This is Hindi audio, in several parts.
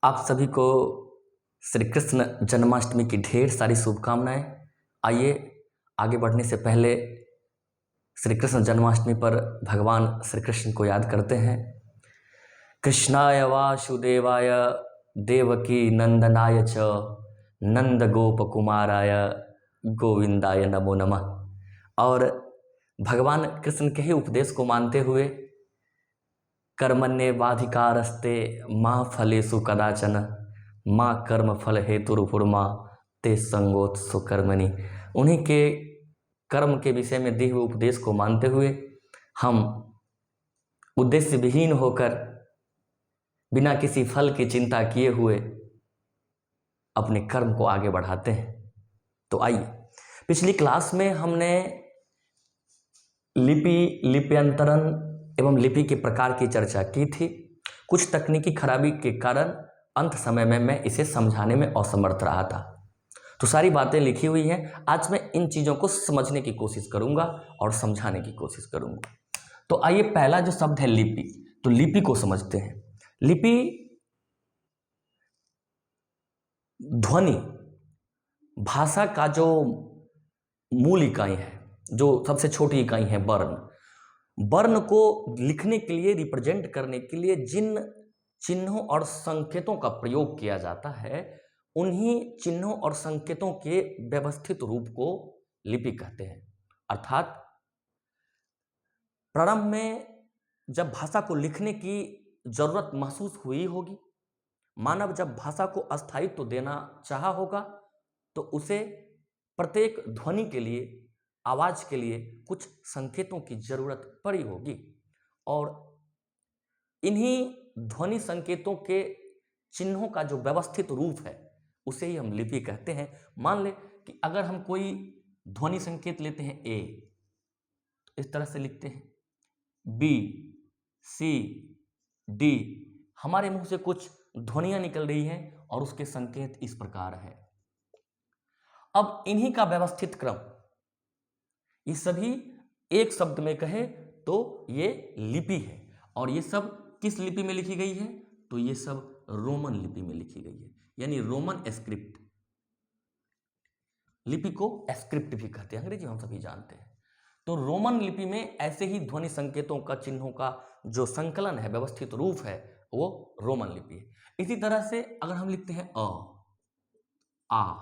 आप सभी को श्री कृष्ण जन्माष्टमी की ढेर सारी शुभकामनाएं। आइए आगे बढ़ने से पहले श्री कृष्ण जन्माष्टमी पर भगवान श्री कृष्ण को याद करते हैं। कृष्णाय वासुदेवाय देवकी नंदनाय च नंद गोप कुमाराय गोविंदाय नमो नमः। और भगवान कृष्ण के ही उपदेश को मानते हुए कर्मण्येवाधिकारस्ते माँ फलेषु कदाचन माँ कर्म फल हेतुरुपुर्मा ते संगोत्सु कर्मणि, उन्हीं के कर्म के विषय में दिए हुए उपदेश को मानते हुए हम उद्देश्य विहीन होकर बिना किसी फल की चिंता किए हुए अपने कर्म को आगे बढ़ाते हैं। तो आइए, पिछली क्लास में हमने लिप्यंतरण एवं लिपि के प्रकार की चर्चा की थी। कुछ तकनीकी खराबी के कारण अंत समय में मैं इसे समझाने में असमर्थ रहा था, तो सारी बातें लिखी हुई हैं। आज मैं इन चीज़ों को समझने की कोशिश करूंगा और समझाने की कोशिश करूंगा। तो आइए, पहला जो शब्द है लिपि, तो लिपि को समझते हैं। लिपि ध्वनि भाषा का जो मूल इकाई है, जो सबसे छोटी इकाई है वर्ण को लिखने के लिए, रिप्रेजेंट करने के लिए जिन चिन्हों और संकेतों का प्रयोग किया जाता है, उन्हीं चिन्हों और संकेतों के व्यवस्थित रूप को लिपि कहते हैं। अर्थात प्रारंभ में जब भाषा को लिखने की जरूरत महसूस हुई होगी, मानव जब भाषा को अस्थायित्व देना चाहा होगा, तो उसे प्रत्येक ध्वनि के लिए, आवाज के लिए कुछ संकेतों की जरूरत पड़ी होगी, और इन्हीं ध्वनि संकेतों के चिन्हों का जो व्यवस्थित रूप है उसे ही हम लिपि कहते हैं। मान ले कि अगर हम कोई ध्वनि संकेत लेते हैं ए, तो इस तरह से लिखते हैं, बी, सी, डी, हमारे मुंह से कुछ ध्वनियां निकल रही हैं और उसके संकेत इस प्रकार है। अब इन्हीं का व्यवस्थित क्रम, ये सभी एक शब्द में कहे तो ये लिपि है। और ये सब किस लिपि में लिखी गई है? तो ये सब रोमन लिपि में लिखी गई है, यानी रोमन स्क्रिप्ट। लिपि को स्क्रिप्ट भी कहते हैं, अंग्रेजी हम सभी जानते हैं। तो रोमन लिपि में ऐसे ही ध्वनि संकेतों का, चिन्हों का जो संकलन है, व्यवस्थित रूप है, वो रोमन लिपि है। इसी तरह से अगर हम लिखते हैं अ, आ,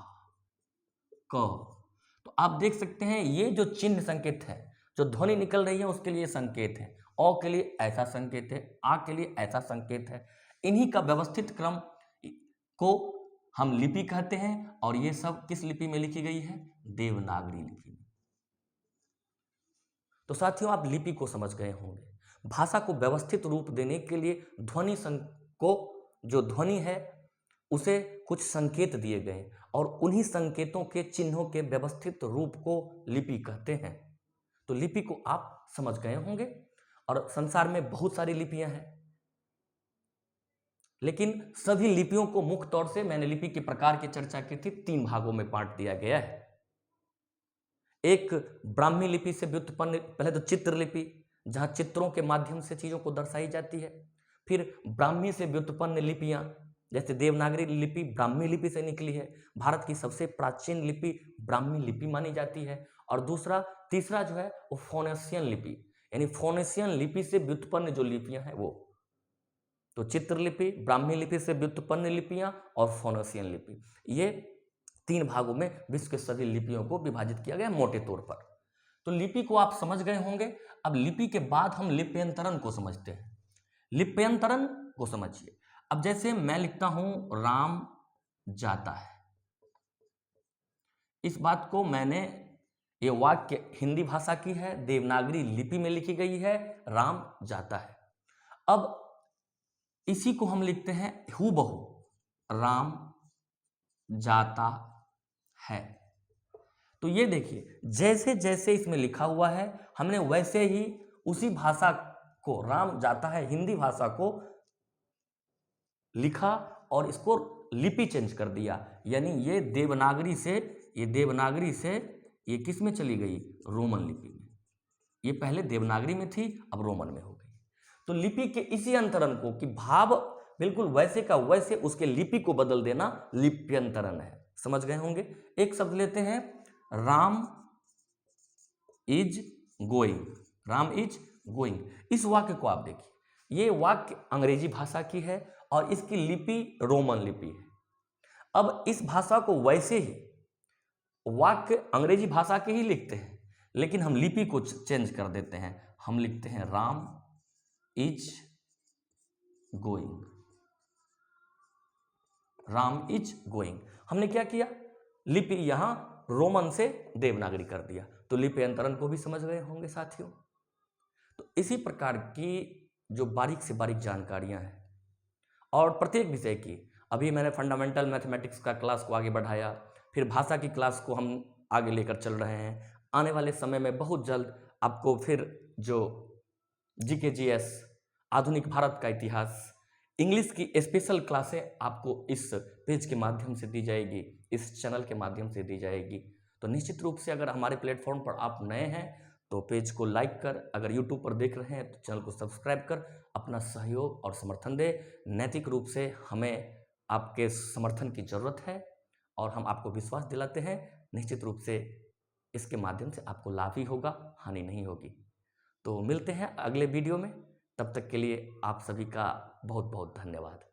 क, तो आप देख सकते हैं ये जो चिन्ह संकेत है, जो ध्वनि निकल रही है उसके लिए संकेत है। अ के लिए ऐसा संकेत है, आ के लिए ऐसा संकेत है। इन्हीं का व्यवस्थित क्रम को हम लिपि कहते हैं। और ये सब किस लिपि में लिखी गई है? देवनागरी लिपि में। तो साथियों, आप लिपि को समझ गए होंगे। भाषा को व्यवस्थित रूप देने के लिए ध्वनि को, जो ध्वनि है उसे कुछ संकेत दिए गए, और उन्हीं संकेतों के, चिन्हों के व्यवस्थित रूप को लिपि कहते हैं। तो लिपि को आप समझ गए होंगे। और संसार में बहुत सारी लिपियां हैं, लेकिन सभी लिपियों को मुख्य तौर से, मैंने लिपि के प्रकार की चर्चा की थी, 3 भागों में बांट दिया गया है। एक ब्राह्मी लिपि से व्युत्पन्न, पहले तो चित्र लिपि, जहां चित्रों के माध्यम से चीजों को दर्शाई जाती है। फिर ब्राह्मी से व्युत्पन्न लिपियां, जैसे देवनागरी लिपि ब्राह्मी लिपि से निकली है, भारत की सबसे प्राचीन लिपि ब्राह्मी लिपि मानी जाती है। और तीसरा जो है वो फोनेशियन लिपि, यानी फोनेशियन लिपि से व्युत्पन्न जो लिपियां हैं वो। तो चित्रलिपि, ब्राह्मी लिपि से व्युत्पन्न लिपियां और फोनेशियन लिपि, ये 3 भागों में विश्व के सभी लिपियों को विभाजित किया गया मोटे तौर पर। तो लिपि को आप समझ गए होंगे। अब लिपि के बाद हम लिप्यंतरण को समझते हैं। लिप्यंतरण को समझिए। अब जैसे मैं लिखता हूं राम जाता है, इस बात को मैंने, ये वाक्य हिंदी भाषा की है, देवनागरी लिपि में लिखी गई है, राम जाता है। अब इसी को हम लिखते हैं हूबहू, राम जाता है। तो ये देखिए, जैसे जैसे इसमें लिखा हुआ है, हमने वैसे ही उसी भाषा को, राम जाता है हिंदी भाषा को लिखा और इसको लिपि चेंज कर दिया। यानी ये देवनागरी से ये किस में चली गई? रोमन लिपि में। ये पहले देवनागरी में थी, अब रोमन में हो गई। तो लिपि के इसी अंतरण को, कि भाव बिल्कुल वैसे का वैसे उसके लिपि को बदल देना लिप्यंतरण है। समझ गए होंगे। एक शब्द लेते हैं, Ram is going. Ram is going. इस वाक्य को आप देखिए, ये वाक्य अंग्रेजी भाषा की है और इसकी लिपि रोमन लिपि है। अब इस भाषा को वैसे ही वाक्य अंग्रेजी भाषा के ही लिखते हैं, लेकिन हम लिपि को चेंज कर देते हैं। हम लिखते हैं Ram is going. Ram is going. हमने क्या किया, लिपि यहां रोमन से देवनागरी कर दिया। तो लिपि अंतरण को भी समझ गए होंगे साथियों। तो इसी प्रकार की जो बारीक से बारीक जानकारियां हैं और प्रत्येक विषय की, अभी मैंने फंडामेंटल मैथमेटिक्स का क्लास को आगे बढ़ाया, फिर भाषा की क्लास को हम आगे लेकर चल रहे हैं। आने वाले समय में बहुत जल्द आपको फिर जो जीके जीएस, आधुनिक भारत का इतिहास, इंग्लिश की स्पेशल क्लासें आपको इस पेज के माध्यम से दी जाएगी, इस चैनल के माध्यम से दी जाएगी। तो निश्चित रूप से अगर हमारे प्लेटफॉर्म पर आप नए हैं तो पेज को लाइक कर, अगर यूट्यूब पर देख रहे हैं तो चैनल को सब्सक्राइब कर अपना सहयोग और समर्थन दे। नैतिक रूप से हमें आपके समर्थन की ज़रूरत है और हम आपको विश्वास दिलाते हैं निश्चित रूप से इसके माध्यम से आपको लाभ ही होगा, हानि नहीं होगी। तो मिलते हैं अगले वीडियो में, तब तक के लिए आप सभी का बहुत बहुत धन्यवाद।